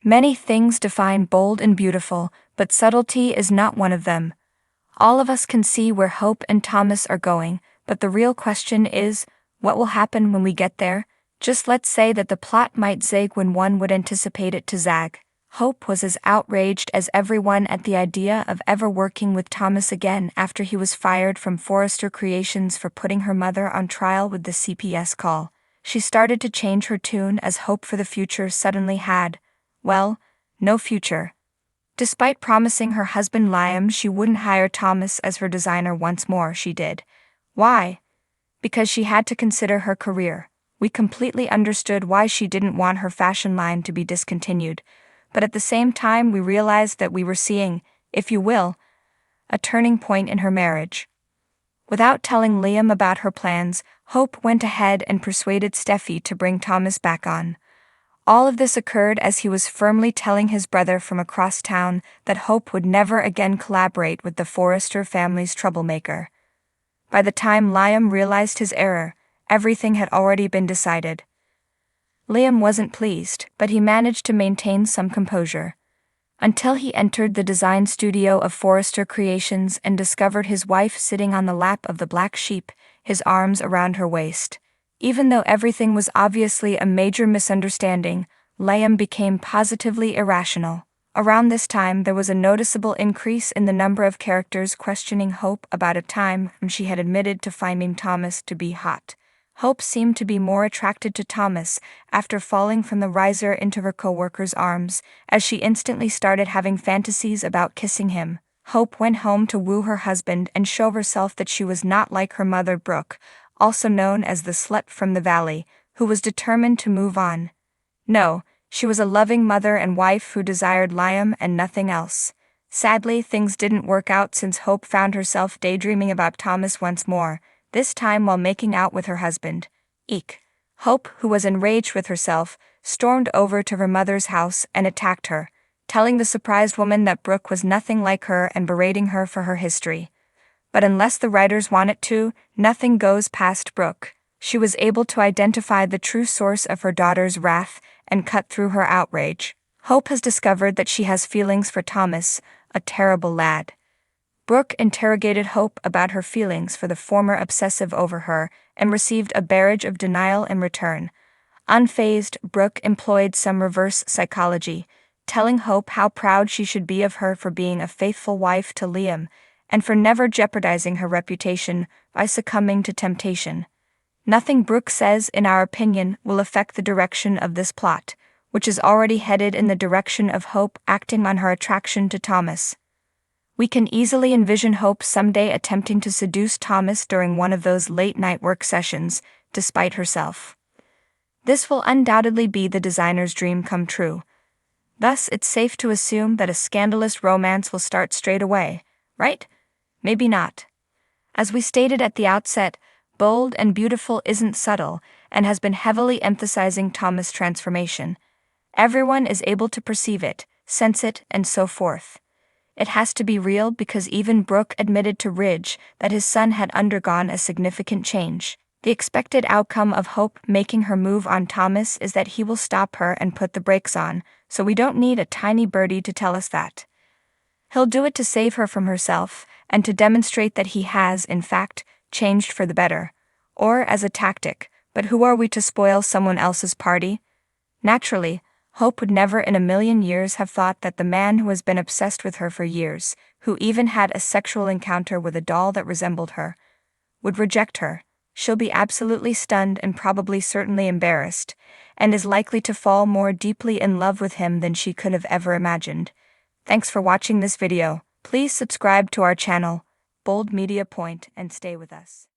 Many things define bold and beautiful, but subtlety is not one of them. All of us can see where Hope and Thomas are going, but the real question is, what will happen when we get there? Just let's say that the plot might zig when one would anticipate it to zag. Hope was as outraged as everyone at the idea of ever working with Thomas again after he was fired from Forrester Creations for putting her mother on trial with the CPS call. She started to change her tune as hope for the future suddenly had, well, no future. Despite promising her husband Liam she wouldn't hire Thomas as her designer once more, she did. Why? Because she had to consider her career. We completely understood why she didn't want her fashion line to be discontinued, but at the same time we realized that we were seeing, if you will, a turning point in her marriage. Without telling Liam about her plans, Hope went ahead and persuaded Steffi to bring Thomas back on. All of this occurred as he was firmly telling his brother from across town that Hope would never again collaborate with the Forrester family's troublemaker. By the time Liam realized his error, everything had already been decided. Liam wasn't pleased, but he managed to maintain some composure. Until he entered the design studio of Forrester Creations and discovered his wife sitting on the lap of the black sheep, his arms around her waist. Even though everything was obviously a major misunderstanding, Liam became positively irrational. Around this time there was a noticeable increase in the number of characters questioning Hope about a time when she had admitted to finding Thomas to be hot. Hope seemed to be more attracted to Thomas after falling from the riser into her co-worker's arms, as she instantly started having fantasies about kissing him. Hope went home to woo her husband and show herself that she was not like her mother Brooke, also known as the slut from the valley, who was determined to move on. No, she was a loving mother and wife who desired Liam and nothing else. Sadly, things didn't work out since Hope found herself daydreaming about Thomas once more, this time while making out with her husband. Eek. Hope, who was enraged with herself, stormed over to her mother's house and attacked her, telling the surprised woman that Brooke was nothing like her and berating her for her history. But unless the writers want it to, nothing goes past Brooke. She was able to identify the true source of her daughter's wrath and cut through her outrage. Hope has discovered that she has feelings for Thomas, a terrible lad. Brooke interrogated Hope about her feelings for the former obsessive over her and received a barrage of denial in return. Unfazed, Brooke employed some reverse psychology, telling Hope how proud she should be of her for being a faithful wife to Liam, and for never jeopardizing her reputation by succumbing to temptation. Nothing Brooke says, in our opinion, will affect the direction of this plot, which is already headed in the direction of Hope acting on her attraction to Thomas. We can easily envision Hope someday attempting to seduce Thomas during one of those late-night work sessions, despite herself. This will undoubtedly be the designer's dream come true. Thus, it's safe to assume that a scandalous romance will start straight away, right? Maybe not. As we stated at the outset, Bold and Beautiful isn't subtle and has been heavily emphasizing Thomas' transformation. Everyone is able to perceive it, sense it, and so forth. It has to be real because even Brooke admitted to Ridge that his son had undergone a significant change. The expected outcome of Hope making her move on Thomas is that he will stop her and put the brakes on, so we don't need a tiny birdie to tell us that. He'll do it to save her from herself, and to demonstrate that he has, in fact, changed for the better. Or as a tactic, but who are we to spoil someone else's party? Naturally, Hope would never in a million years have thought that the man who has been obsessed with her for years, who even had a sexual encounter with a doll that resembled her, would reject her. She'll be absolutely stunned and probably certainly embarrassed, and is likely to fall more deeply in love with him than she could have ever imagined. Thanks for watching this video. Please subscribe to our channel, Bold Media Point, and stay with us.